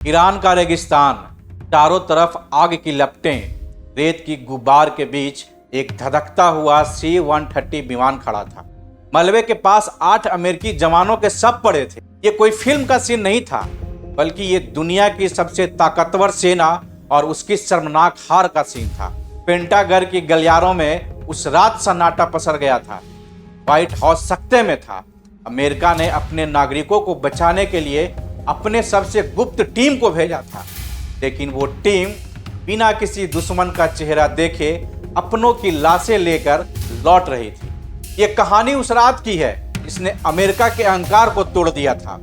Iran का रेगिस्तान, चारों तरफ आग की लपटें, रेत की गुबार के बीच एक धधकता हुआ C-130 विमान खड़ा था। मलबे के पास 8 अमेरिकी जवानों के शव पड़े थे। ये कोई फिल्म का सीन नहीं था, बल्कि ये दुनिया की सबसे ताकतवर सेना और उसकी शर्मनाक हार का सीन था। पेंटागन की गलियारों में उस रात सन्नाटा पसर गया था। व्हाइट हाउस सकते में था। अमेरिका ने अपने नागरिकों को बचाने के लिए अपने सबसे गुप्त टीम को भेजा था, लेकिन वो टीम बिना किसी दुश्मन का चेहरा देखे अपनों की लाशें लेकर लौट रही थी। ये कहानी उस रात की है जिसने अमेरिका के अहंकार को तोड़ दिया था,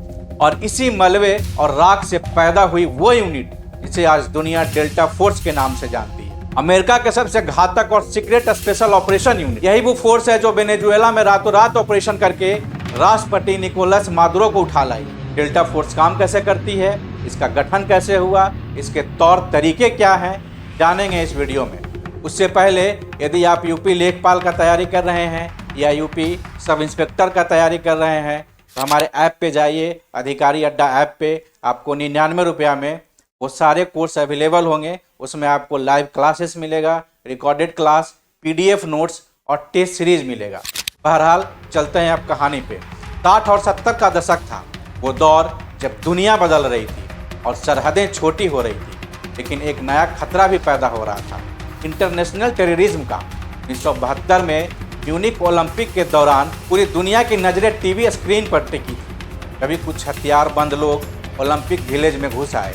और इसी मलबे और राख से पैदा हुई वो यूनिट जिसे आज दुनिया डेल्टा फोर्स के नाम से जानती है। अमेरिका के सबसे घातक और सीक्रेट स्पेशल ऑपरेशन यूनिट, यही वो फोर्स है जो वेनेजुएला में रातों रात ऑपरेशन करके राष्ट्रपति निकोलस मादुरो को उठा लाई। डेल्टा फोर्स काम कैसे करती है, इसका गठन कैसे हुआ, इसके तौर तरीके क्या हैं, जानेंगे इस वीडियो में। उससे पहले यदि आप यूपी लेखपाल का तैयारी कर रहे हैं या यूपी सब इंस्पेक्टर का तैयारी कर रहे हैं तो हमारे ऐप पे जाइए। अधिकारी अड्डा ऐप पे आपको 99 रुपया में वो सारे कोर्स अवेलेबल होंगे। उसमें आपको लाइव क्लासेस मिलेगा, रिकॉर्डेड क्लास, PDF नोट्स और टेस्ट सीरीज मिलेगा। बहरहाल चलते हैं अब कहानी पे। 60 और 70 का दशक था, वो दौर जब दुनिया बदल रही थी और सरहदें छोटी हो रही थी, लेकिन एक नया खतरा भी पैदा हो रहा था, इंटरनेशनल टेररिज्म का। 1972 में म्यूनिख ओलंपिक के दौरान पूरी दुनिया की नज़रें टीवी स्क्रीन पर टिकी थी। कभी कुछ हथियारबंद लोग ओलंपिक विलेज में घुस आए।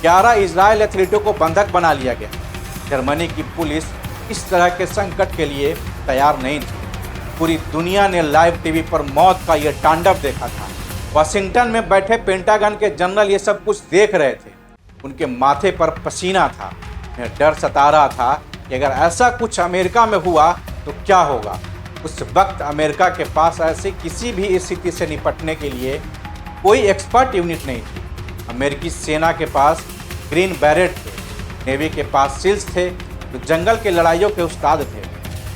11 इजरायल एथलीटों को बंधक बना लिया गया। जर्मनी की पुलिस इस तरह के संकट के लिए तैयार नहीं थी। पूरी दुनिया ने लाइव टीवी पर मौत का यह तांडव देखा था। वाशिंगटन में बैठे पेंटागन के जनरल ये सब कुछ देख रहे थे। उनके माथे पर पसीना था। उन्हें डर सता रहा था कि अगर ऐसा कुछ अमेरिका में हुआ तो क्या होगा। उस वक्त अमेरिका के पास ऐसी किसी भी स्थिति से निपटने के लिए कोई एक्सपर्ट यूनिट नहीं थी। अमेरिकी सेना के पास ग्रीन बैरेट थे, नेवी के पास सील्स थे जो जंगल के लड़ाइयों के उस्ताद थे।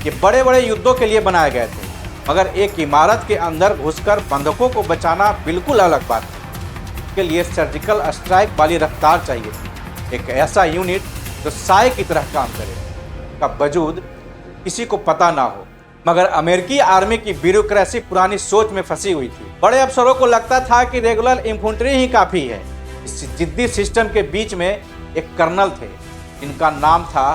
ये बड़े बड़े युद्धों के लिए बनाए गए थे, मगर एक इमारत के अंदर घुसकर बंधकों को बचाना बिल्कुल अलग बात थी। इसके लिए सर्जिकल स्ट्राइक वाली रफ्तार चाहिए थी, एक ऐसा यूनिट जो साए की तरह काम करे, का वजूद किसी को पता ना हो। मगर अमेरिकी आर्मी की ब्यूरोक्रेसी पुरानी सोच में फंसी हुई थी। बड़े अफसरों को लगता था कि रेगुलर इन्फेंट्री ही काफ़ी है। इस जिद्दी सिस्टम के बीच में एक कर्नल थे जिनका नाम था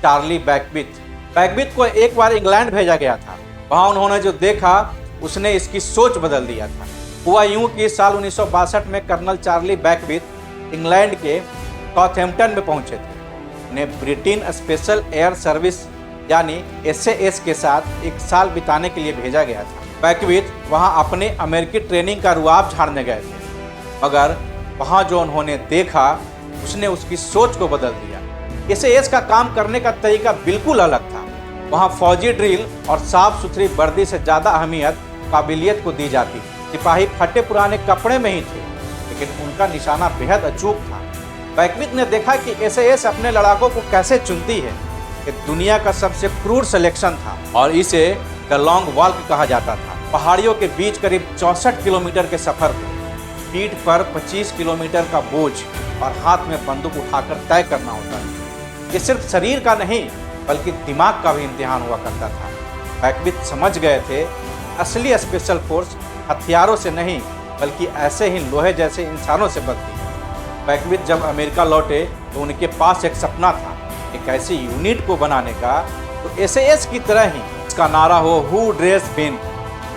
चार्ली बैकविथ। बैकविथ को एक बार इंग्लैंड भेजा गया था। वहाँ उन्होंने जो देखा उसने इसकी सोच बदल दिया था। हुआ यूं कि साल 1962 में कर्नल चार्ली बैकविथ इंग्लैंड के सॉuthampton में पहुंचे थे। उन्हें ब्रिटेन स्पेशल एयर सर्विस यानी SAS के साथ एक साल बिताने के लिए भेजा गया था। बैकविथ वहाँ अपने अमेरिकी ट्रेनिंग का रुआब झाड़ने गए थे, मगर वहाँ जो उन्होंने देखा उसने उसकी सोच को बदल दिया। SAS का काम करने का तरीका बिल्कुल अलग था। वहाँ फौजी ड्रिल और साफ सुथरी वर्दी से ज़्यादा अहमियत काबिलियत को दी जाती। सिपाही फटे पुराने कपड़े में ही थे, लेकिन उनका निशाना बेहद अचूक था। बैकविथ ने देखा कि SAS अपने लड़ाकों को कैसे चुनती है। ये दुनिया का सबसे क्रूर सिलेक्शन था और इसे द लॉन्ग वॉक कहा जाता था। पहाड़ियों के बीच करीब 64 किलोमीटर के सफ़र को पीठ पर 25 किलोमीटर का बोझ और हाथ में बंदूक उठाकर तय करना होता है। ये सिर्फ शरीर का नहीं बल्कि दिमाग का भी इम्तिहान हुआ करता था। बैकविथ समझ गए थे असली स्पेशल फोर्स हथियारों से नहीं बल्कि ऐसे ही लोहे जैसे इंसानों से बनती है। बैकविथ जब अमेरिका लौटे तो उनके पास एक सपना था, एक ऐसी यूनिट को बनाने का तो SAS की तरह ही इसका नारा हो हु ड्रेस विन।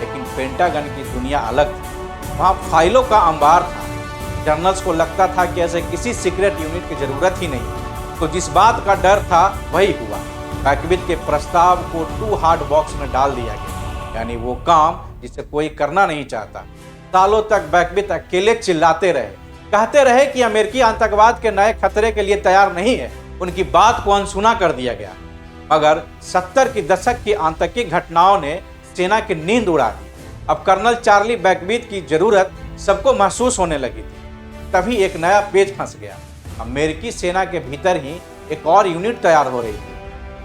लेकिन पेंटागन की दुनिया अलग थी। वहाँ फाइलों का अंबार था। जर्नल्स को लगता था कि ऐसे किसी सीक्रेट यूनिट की ज़रूरत ही नहीं। तो जिस बात का डर था वही हुआ। बैकविथ के प्रस्ताव को टू हार्ड बॉक्स में डाल दिया गया, यानी वो काम जिसे कोई करना नहीं चाहता। सालों तक बैकविथ अकेले चिल्लाते रहे, कहते रहे कि अमेरिकी आतंकवाद के नए खतरे के लिए तैयार नहीं है। उनकी बात को अनसुना कर दिया गया, मगर 70 की दशक की आतंकी घटनाओं ने सेना की नींद उड़ा दी। अब कर्नल चार्ली बैकविथ की जरूरत सबको महसूस होने लगी थी। तभी एक नया पेच फंस गया। अमेरिकी सेना के भीतर ही एक और यूनिट तैयार हो रही थी।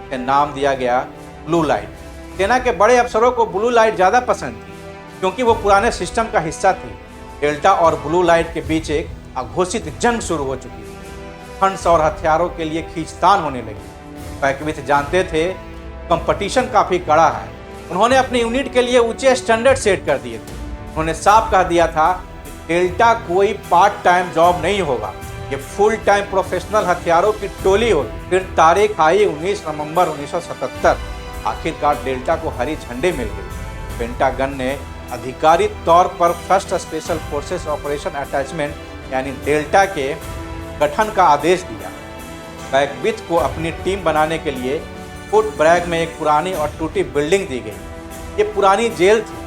इसे नाम दिया गया ब्लू लाइट। सेना के बड़े अफसरों को ब्लू लाइट ज़्यादा पसंद थी क्योंकि वो पुराने सिस्टम का हिस्सा थी। डेल्टा और ब्लू लाइट के बीच एक अघोषित जंग शुरू हो चुकी थी। फंड्स और हथियारों के लिए खींचतान होने लगी। बैकविथ जानते थे कंपटीशन काफी कड़ा है। उन्होंने अपनी यूनिट के लिए ऊंचे स्टैंडर्ड सेट कर दिए थे। उन्होंने साफ कह दिया था डेल्टा कोई पार्ट टाइम जॉब नहीं होगा, ये फुल टाइम प्रोफेशनल हथियारों की टोली होगी। फिर तारीख आई 19 नवंबर 1977। आखिरकार डेल्टा को हरी झंडी मिल गई। पेंटागन ने आधिकारिक तौर पर first special forces operation attachment यानी डेल्टा के गठन का आदेश दिया। बैकविथ को अपनी टीम बनाने के लिए फोर्ट ब्रैग में एक पुरानी और टूटी बिल्डिंग दी गई। ये पुरानी जेल थी।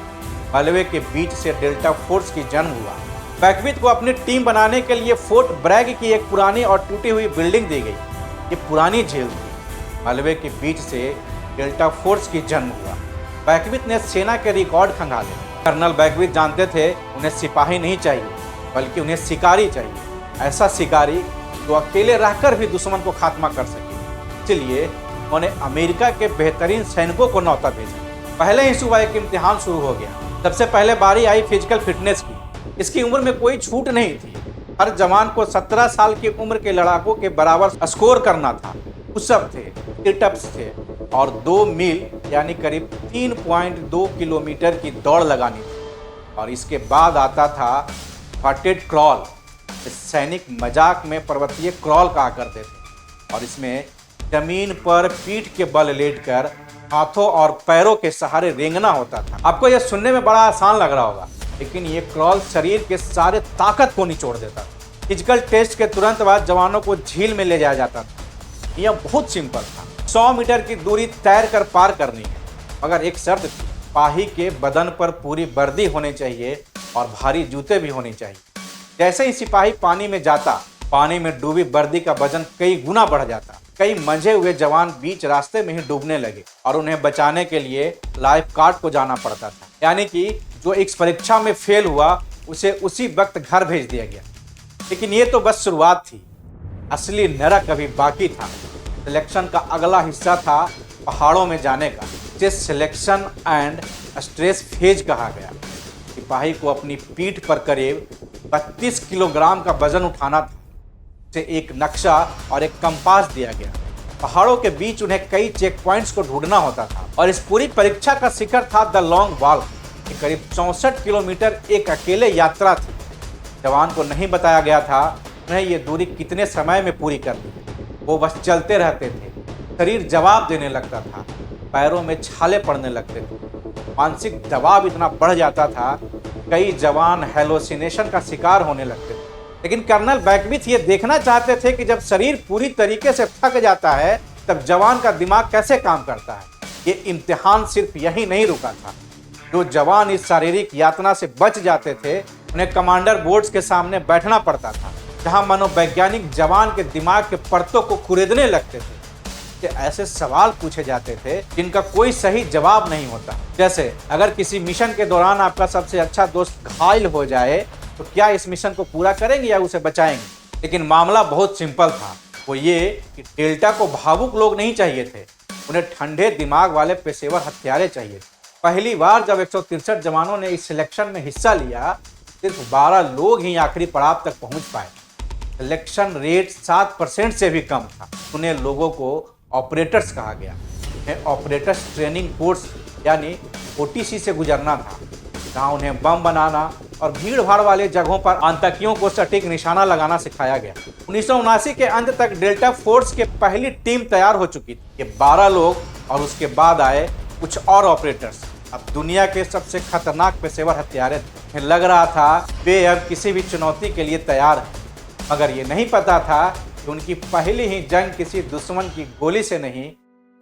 मलबे के बीच से डेल्टा फोर्स की जन्म हुआ। बैकविथ को अपनी टीम बनाने के लिए फोर्ट ब्रैग की एक पुरानी और टूटी हुई बिल्डिंग दी गई। ये पुरानी जेल थी। मलबे के बीच से डेल्टा फोर्स की जन्म हुआ। बैकविथ ने सेना के रिकॉर्ड खंगाले। कर्नल बैकविथ जानते थे उन्हें सिपाही नहीं चाहिए, बल्कि उन्हें शिकारी चाहिए। ऐसा शिकारी जो अकेले रहकर भी दुश्मन को खात्मा कर सके। इसलिए उन्होंने अमेरिका के बेहतरीन सैनिकों को न्योता भेजा। पहले ही सुबह एक इम्तिहान शुरू हो गया। सबसे पहले बारी आई फिजिकल फिटनेस की। इसकी उम्र में कोई छूट नहीं थी। हर जवान को 17 साल की उम्र के लड़ाकों के बराबर स्कोर करना था। पुशअप थे, सिटअप्स थे और 2 मील यानी करीब 3.2 किलोमीटर की दौड़ लगानी थी। और इसके बाद आता था हॉटेड क्रॉल। सैनिक मजाक में पर्वतीय क्रॉल कहा करते थे और इसमें जमीन पर पीठ के बल लेटकर हाथों और पैरों के सहारे रेंगना होता था। आपको यह सुनने में बड़ा आसान लग रहा होगा, लेकिन ये क्रॉल शरीर के सारे ताकत को निचोड़ देता था। फिजिकल टेस्ट के तुरंत बाद जवानों को झील में ले जाया जाता था। यह बहुत सिंपल था। 100 मीटर की दूरी तैर कर पार करनी है, मगर एक शर्त थी, सिपाही के बदन पर पूरी वर्दी होनी चाहिए और भारी जूते भी होने चाहिए। जैसे ही सिपाही पानी में जाता, पानी में डूबी वर्दी का वजन कई गुना बढ़ जाता। कई मंझे हुए जवान बीच रास्ते में ही डूबने लगे और उन्हें बचाने के लिए लाइफ गार्ड को जाना पड़ता था। यानी कि जो इस परीक्षा में फेल हुआ उसे उसी वक्त घर भेज दिया गया। लेकिन ये तो बस शुरुआत थी। असली नरक अभी बाकी था। सिलेक्शन का अगला हिस्सा था पहाड़ों में जाने का, जिसे सिलेक्शन एंड स्ट्रेस फेज कहा गया। सिपाही को अपनी पीठ पर करीब 32 किलोग्राम का वजन उठाना था। उसे एक नक्शा और एक कंपास दिया गया। पहाड़ों के बीच उन्हें कई चेक पॉइंट्स को ढूंढना होता था और इस पूरी परीक्षा का शिखर था द लॉन्ग वॉल। करीब 64 किलोमीटर एक अकेले यात्रा थी। जवान को नहीं बताया गया था उन्हें ये दूरी कितने समय में पूरी करनी है। वो बस चलते रहते थे। शरीर जवाब देने लगता था, पैरों में छाले पड़ने लगते थे। मानसिक दबाव इतना बढ़ जाता था, कई जवान हेलोसिनेशन का शिकार होने लगते थे। लेकिन कर्नल बैकविथ ये देखना चाहते थे कि जब शरीर पूरी तरीके से थक जाता है तब जवान का दिमाग कैसे काम करता है। ये इम्तिहान सिर्फ यही नहीं रुका था। जो जवान इस शारीरिक यातना से बच जाते थे उन्हें कमांडर बोर्ड्स के सामने बैठना पड़ता था, जहां मनोवैज्ञानिक जवान के दिमाग के परतों को कुरेदने लगते थे। कि ऐसे सवाल पूछे जाते थे जिनका कोई सही जवाब नहीं होता। जैसे अगर किसी मिशन के दौरान आपका सबसे अच्छा दोस्त घायल हो जाए तो क्या इस मिशन को पूरा करेंगे या उसे बचाएंगे। लेकिन मामला बहुत सिंपल था। वो ये कि डेल्टा को भावुक लोग नहीं चाहिए थे, उन्हें ठंडे दिमाग वाले पेशेवर हत्यारे चाहिए थे। पहली बार जब 163 जवानों ने इस सिलेक्शन में हिस्सा लिया, सिर्फ 12 लोग ही आखिरी पड़ाव तक पहुंच पाए। सिलेक्शन रेट 7% से भी कम था। उन्हें लोगों को ऑपरेटर्स कहा गया। उन्हें ऑपरेटर्स ट्रेनिंग कोर्स यानी OTC से गुजरना था, जहां उन्हें बम बनाना और भीड़ भाड़ वाले जगहों पर आतंकियों को सटीक निशाना लगाना सिखाया गया। 1979 के अंत तक डेल्टा फोर्स की पहली टीम तैयार हो चुकी थी। ये 12 लोग और उसके बाद आए कुछ और ऑपरेटर्स अब दुनिया के सबसे खतरनाक पेशेवर हत्यारे थे। लग रहा था वे अब किसी भी चुनौती के लिए तैयार हैं, मगर ये नहीं पता था कि उनकी पहली ही जंग किसी दुश्मन की गोली से नहीं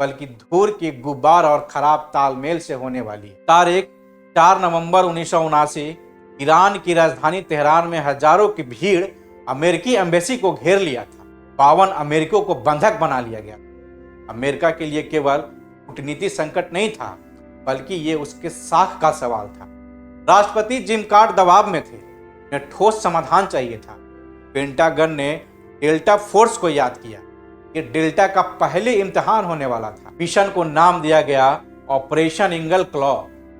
बल्कि धूल की गुब्बार और खराब तालमेल से होने वाली है। तारीख 4 नवंबर 1979 ईरान की राजधानी तेहरान में हजारों की भीड़ अमेरिकी एम्बेसी को घेर लिया था। 52 अमेरिकियों को बंधक बना लिया गया। अमेरिका के लिए केवल कूटनीति संकट नहीं था, बल्कि ये उसके साख का सवाल था। राष्ट्रपति जिम कार्टर दबाव में थे, उन्हें ठोस समाधान चाहिए था। पेंटागन ने डेल्टा फोर्स को याद किया। ये डेल्टा का पहले इम्तिहान होने वाला था। मिशन को नाम दिया गया ऑपरेशन ईगल क्लॉ।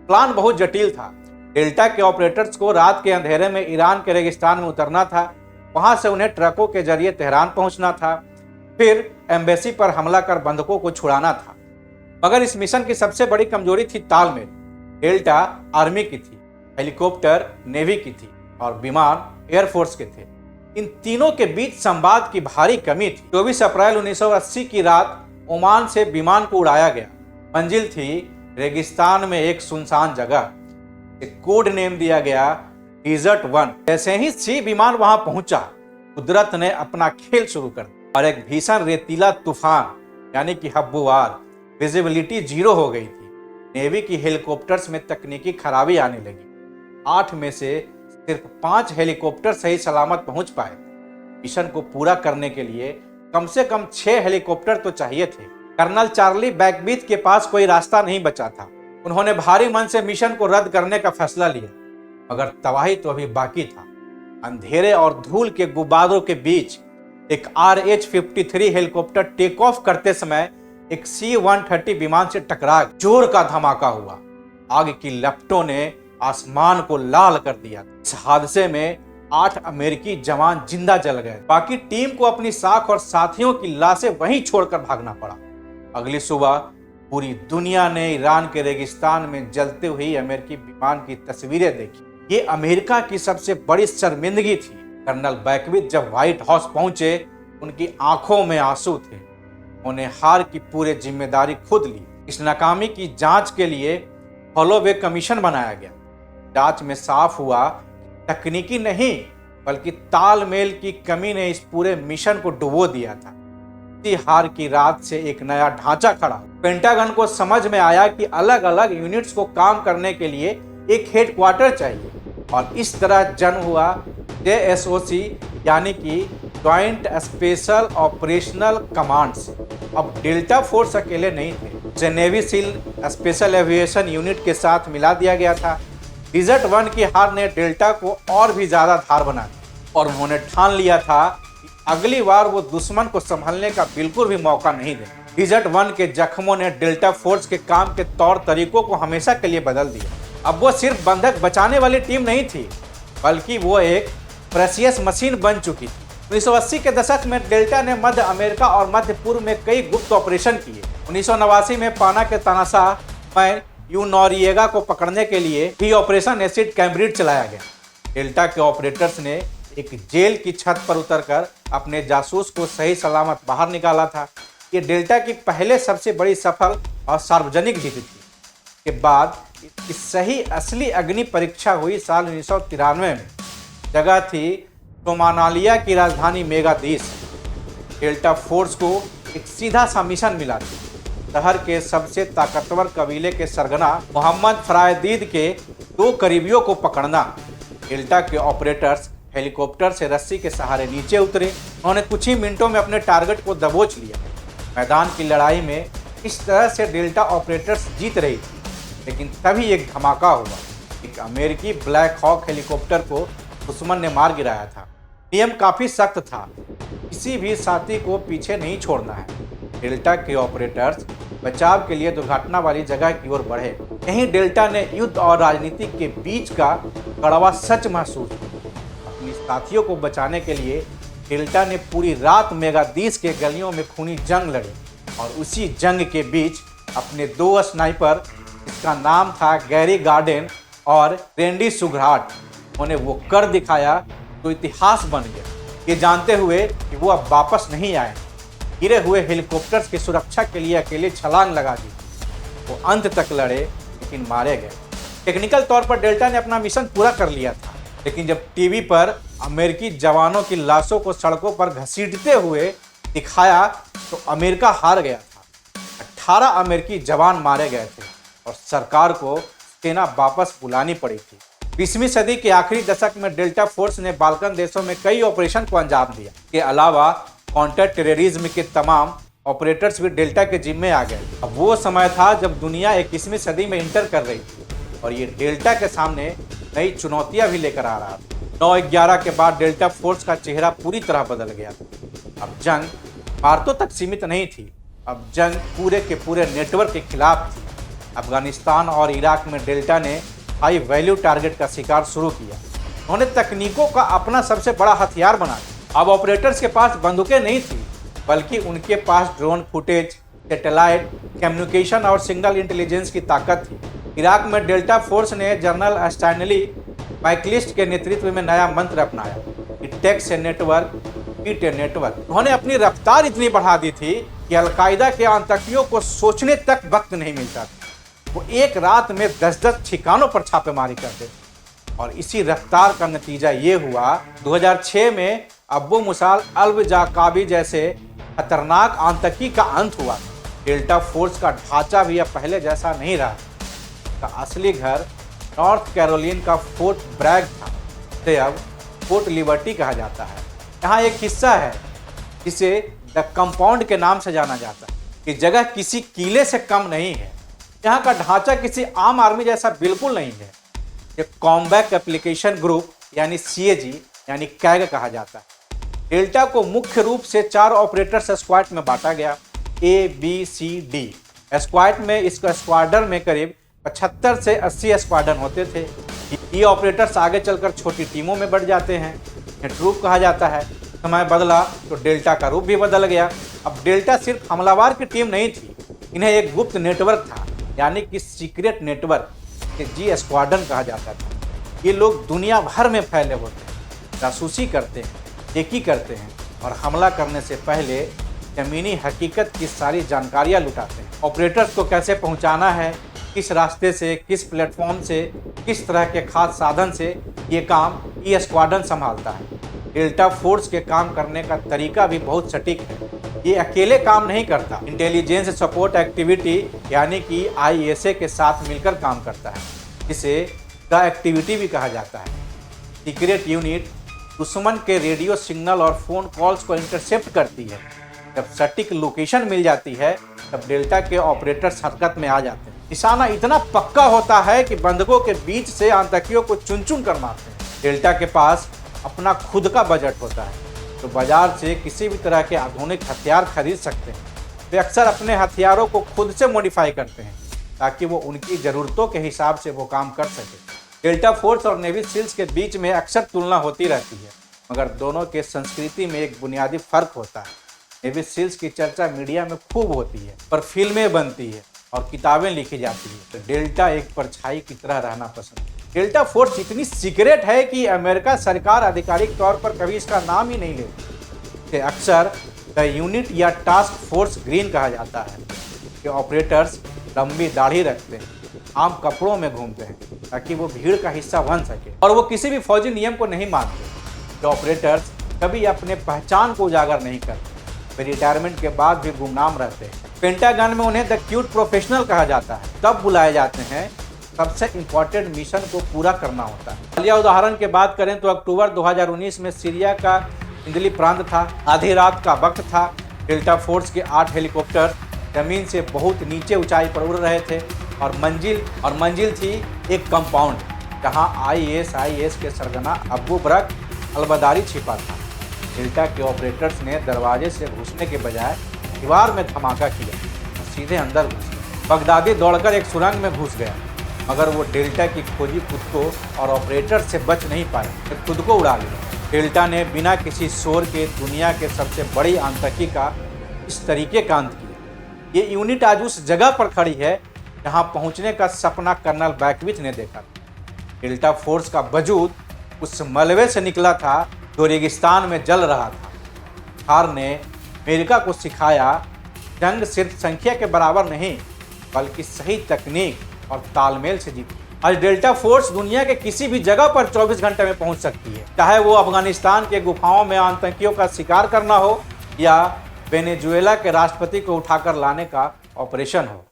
प्लान बहुत जटिल था। डेल्टा के ऑपरेटर्स को रात के अंधेरे में ईरान के रेगिस्तान में उतरना था, वहां से उन्हें ट्रकों के जरिए तेहरान पहुंचना था, फिर एम्बेसी पर हमला कर बंधकों को छुड़ाना था। मगर इस मिशन की सबसे बड़ी कमजोरी थी तालमेल। डेल्टा आर्मी की थी, हेलीकॉप्टर नेवी की थी और विमान एयरफोर्स के थे। इन तीनों के बीच संवाद की भारी कमी थी। 24 अप्रैल 1980 की रात ओमान से विमान को उड़ाया गया। मंजिल थी रेगिस्तान में एक सुनसान जगह। एक कोड नेम दिया गया डिजर्ट 1। जैसे ही सी विमान वहां पहुंचा, कुदरत ने अपना खेल शुरू कर दिया और एक भीषण रेतीला तूफान यानी कि हब्बुवार, विजिबिलिटी 0 हो गई थी। नेवी की हेलीकॉप्टर्स में तकनीकी खराबी आने लगी। 8 में से सिर्फ 5 हेलीकॉप्टर सही सलामत पहुंच पाए। मिशन को पूरा करने के लिए कम से कम 6 हेलीकॉप्टर तो चाहिए थे। कर्नल चार्ली बैकबीथ के पास कोई रास्ता नहीं बचा था। उन्होंने भारी मन से मिशन को रद्द करने का फैसला लिया, मगर तबाही तो अभी बाकी था। अंधेरे और धूल के गुब्बारों के बीच एक RH-53 हेलीकॉप्टर टेक ऑफ करते समय एक C-130 विमान से टकरा जोर का धमाका हुआ। आग की लपटों ने आसमान को लाल कर दिया। इस हादसे में 8 अमेरिकी जवान जिंदा जल गए। बाकी टीम को अपनी साख और साथियों की लाशें वहीं छोड़कर भागना पड़ा। अगली सुबह पूरी दुनिया ने ईरान के रेगिस्तान में जलते हुए अमेरिकी विमान की तस्वीरें देखी। ये अमेरिका की सबसे बड़ी शर्मिंदगी थी। कर्नल बैकविथ जब व्हाइट हाउस पहुंचे, उनकी आंखों में आंसू थे। उन्हें हार की पूरी जिम्मेदारी खुद ली। इस नाकामी की जांच के लिए होलोवे कमीशन बनाया गया। जांच में साफ हुआ तकनीकी नहीं बल्कि तालमेल की कमी ने इस पूरे मिशन को डुबो दिया था। इसी हार की रात से एक नया ढांचा खड़ा। पेंटागन को समझ में आया कि अलग अलग यूनिट्स को काम करने के लिए एक हेडक्वार्टर चाहिए और इस तरह जन्म हुआ JSOC यानी कि जॉइंट स्पेशल ऑपरेशनल कमांड्स। अब डेल्टा फोर्स अकेले नहीं थे, उसे navy seal special aviation unit के साथ मिला दिया गया था। डिजर्ट 1 की हार ने डेल्टा को और भी ज्यादा धार बना दिया और उन्होंने ठान लिया था कि अगली बार वो दुश्मन को संभलने का बिल्कुल भी मौका नहीं दे। डिजर्ट 1 के जख्मों ने डेल्टा फोर्स के काम के तौर तरीकों को हमेशा के लिए बदल दिया। अब वो सिर्फ बंधक बचाने वाली टीम नहीं थी, बल्कि वो एक प्रेसियस मशीन बन चुकी थी। 1980 के दशक में डेल्टा ने मध्य अमेरिका और मध्य पूर्व में कई गुप्त ऑपरेशन किए। 1989 में पाना के तनासा में यू नोरिएगा को पकड़ने के लिए भी ऑपरेशन एसिड कैम्ब्रिज चलाया गया। डेल्टा के ऑपरेटर्स ने एक जेल की छत पर उतरकर अपने जासूस को सही सलामत बाहर निकाला था। ये डेल्टा की पहले सबसे बड़ी सफल और सार्वजनिक जीत थी। के बाद इस सही असली अग्नि परीक्षा हुई साल 1993 में। जगह थी सोमालिया की राजधानी मोगादिश। डेल्टा फोर्स को एक सीधा सा मिशन मिला था, शहर के सबसे ताकतवर कबीले के सरगना मोहम्मद फरायदीद के 2 करीबियों को पकड़ना। डेल्टा के ऑपरेटर्स हेलीकॉप्टर से रस्सी के सहारे नीचे उतरे। उन्होंने कुछ ही मिनटों में अपने टारगेट को दबोच लिया। मैदान की लड़ाई में इस तरह से डेल्टा ऑपरेटर्स जीत रही थी, लेकिन तभी एक धमाका हुआ। एक अमेरिकी ब्लैक हॉक हेलीकॉप्टर को दुश्मन ने मार गिराया था। नियम काफ़ी सख्त था, किसी भी साथी को पीछे नहीं छोड़ना है। डेल्टा के ऑपरेटर्स बचाव के लिए दुर्घटना वाली जगह की ओर बढ़े। यहीं डेल्टा ने युद्ध और राजनीति के बीच का कड़वा सच महसूस किया। अपनी साथियों को बचाने के लिए डेल्टा ने पूरी रात मोगादिश के गलियों में खूनी जंग लड़ी और उसी जंग के बीच अपने 2 स्नाइपर, इसका नाम था गैरी गार्डेन और रेंडी सुघराट, उन्हें वो कर दिखाया तो इतिहास बन गया। ये जानते हुए कि वो अब वापस नहीं आए, गिरे हुए हेलीकॉप्टर्स की सुरक्षा के लिए अकेले छलांग लगा दी। वो अंत तक लड़े लेकिन मारे गए। टेक्निकल तौर पर डेल्टा ने अपना मिशन पूरा कर लिया था, लेकिन जब टीवी पर अमेरिकी जवानों की लाशों को सड़कों पर घसीटते हुए दिखाया तो अमेरिका हार गया था। 18 अमेरिकी जवान मारे गए थे और सरकार को सेना वापस बुलानी पड़ी थी। 20वीं सदी के आखिरी दशक में डेल्टा फोर्स ने बाल्कन देशों में कई ऑपरेशन को अंजाम दिया। के अलावा काउंटर टेररिज्म के तमाम ऑपरेटर्स भी डेल्टा के जिम्मे आ गए। अब वो समय था जब दुनिया 21वीं सदी में इंटर कर रही थी और ये डेल्टा के सामने नई चुनौतियां भी लेकर आ रहा था। 9/11 के बाद डेल्टा फोर्स का चेहरा पूरी तरह बदल गया था। अब जंग भारतों तक सीमित नहीं थी, अब जंग पूरे के पूरे नेटवर्क के खिलाफ थी। अफगानिस्तान और इराक में डेल्टा ने हाई वैल्यू टारगेट का शिकार शुरू किया। उन्होंने तकनीकों का अपना सबसे बड़ा हथियार बना दिया। अब ऑपरेटर्स के पास बंदूकें नहीं थी, बल्कि उनके पास ड्रोन फुटेज, सैटेलाइट कम्युनिकेशन और सिग्नल इंटेलिजेंस की ताकत थी। इराक में डेल्टा फोर्स ने जनरल स्टैनली मैकलिस्ट के नेतृत्व में नया मंत्र अपनाया कि takes a network beat a network. उन्होंने अपनी रफ्तार इतनी बढ़ा दी थी कि अलकायदा के आतंकियों को सोचने तक वक्त नहीं मिलता था। वो एक रात में 10-10 ठिकानों पर छापेमारी करते थे और इसी रफ्तार का नतीजा ये हुआ 2006 में अब्बू मुसाल अल-जाकाबी जैसे खतरनाक आतंकी का अंत हुआ। डेल्टा फोर्स का ढांचा भी अब पहले जैसा नहीं रहा। का असली घर नॉर्थ कैरोलिन का फोर्ट ब्रैग था, जिसे अब फोर्ट लिबर्टी कहा जाता है। यहाँ एक हिस्सा है जिसे द कंपाउंड के नाम से जाना जाता है। ये जगह किसी किले से कम नहीं है। यहाँ का ढांचा किसी आम आर्मी जैसा बिल्कुल नहीं है। ये कॉम्बैट एप्लीकेशन ग्रुप यानी CAG यानी कैग कहा जाता है। डेल्टा को मुख्य रूप से 4 ऑपरेटर्स स्क्वाड में बांटा गया, A, B, C, D। Squad में इस स्क्वाडर में करीब 75 से 80 स्क्वाडन होते थे। ये ऑपरेटर्स आगे चलकर छोटी टीमों में बढ़ जाते हैं, इन्हें ट्रूप कहा जाता है। समय बदला तो डेल्टा का रूप भी बदल गया। अब डेल्टा सिर्फ हमलावर की टीम नहीं थी, इन्हें एक गुप्त नेटवर्क था, यानी कि सीक्रेट नेटवर्क के G स्क्वाडन कहा जाता था। ये लोग दुनिया भर में फैले होते हैं, जासूसी करते हैं, रेकी करते हैं और हमला करने से पहले ज़मीनी हकीकत की सारी जानकारियाँ लुटाते हैं। ऑपरेटर्स को कैसे पहुँचाना है, किस रास्ते से, किस प्लेटफॉर्म से, किस तरह के खास साधन से, ये काम ये स्क्वाडन संभालता है। डेल्टा फोर्स के काम करने का तरीका भी बहुत सटीक है। ये अकेले काम नहीं करता, इंटेलिजेंस सपोर्ट एक्टिविटी यानी कि ISA के साथ मिलकर काम करता है, जिसे द एक्टिविटी भी कहा जाता है। सीक्रेट यूनिट दुश्मन के रेडियो सिग्नल और फ़ोन कॉल्स को इंटरसेप्ट करती है। जब सटीक लोकेशन मिल जाती है तब डेल्टा के ऑपरेटर्स हरकत में आ जाते हैं। निशाना इतना पक्का होता है कि बंधकों के बीच से आतंकियों को चुन चुन कर मारते हैं। डेल्टा के पास अपना खुद का बजट होता है, तो बाजार से किसी भी तरह के आधुनिक हथियार खरीद सकते हैं। वे अक्सर अपने हथियारों को खुद से मॉडिफाई करते हैं ताकि वो उनकी ज़रूरतों के हिसाब से वो काम कर सके। डेल्टा फोर्स और नेवी सील्स के बीच में अक्सर तुलना होती रहती है, मगर दोनों के संस्कृति में एक बुनियादी फर्क होता है। नेवी सील्स की चर्चा मीडिया में खूब होती है, पर फिल्में बनती है और किताबें लिखी जाती है, तो डेल्टा एक परछाई की तरह रहना पसंद है। डेल्टा फोर्स इतनी सीक्रेट है कि अमेरिका सरकार आधिकारिक तौर पर कभी इसका नाम ही नहीं लेती। इसे अक्सर द यूनिट या टास्क फोर्स ग्रीन कहा जाता है। कि ऑपरेटर्स लंबी दाढ़ी रखते हैं, आम कपड़ों में घूमते हैं ताकि वो भीड़ का हिस्सा बन सके, और वो किसी भी फौजी नियम को नहीं मानते। जो ऑपरेटर्स कभी अपने पहचान को उजागर नहीं करते, वे रिटायरमेंट के बाद भी गुमनाम रहते हैं। पेंटागन में उन्हें द क्यूट प्रोफेशनल कहा जाता है। तब बुलाए जाते हैं सबसे इम्पोर्टेंट मिशन को पूरा करना होता है। हालिया उदाहरण की बात करें तो अक्टूबर 2019 में सीरिया का इंदली प्रांत था। आधी रात का वक्त था। डेल्टा फोर्स के 8 हेलीकॉप्टर जमीन से बहुत नीचे ऊंचाई पर उड़ रहे थे और मंजिल थी एक कंपाउंड जहां ISIS के सरगना अब्बू बरक अलबदारी छिपा था। डेल्टा के ऑपरेटर्स ने दरवाजे से घुसने के बजाय दीवार में धमाका किया और सीधे अंदर घुसे। बगदादी दौड़कर एक सुरंग में घुस गया, मगर वो डेल्टा की खोजी खुद को और ऑपरेटर से बच नहीं पाए, तो खुद को उड़ा लिया। डेल्टा ने बिना किसी शोर के दुनिया के सबसे बड़ी आतंकी का इस तरीके का अंत किया। ये यूनिट आज उस जगह पर खड़ी है जहां पहुंचने का सपना कर्नल बैकविच ने देखा। डेल्टा फोर्स का वजूद उस मलबे से निकला था जो रेगिस्तान में जल रहा था। थार ने अमेरिका को सिखाया जंग सिर्फ संख्या के बराबर नहीं, बल्कि सही तकनीक और तालमेल से जीती। आज डेल्टा फोर्स दुनिया के किसी भी जगह पर 24 घंटे में पहुंच सकती है, चाहे वो अफगानिस्तान के गुफाओं में आतंकियों का शिकार करना हो या वेनेजुएला के राष्ट्रपति को उठाकर लाने का ऑपरेशन हो।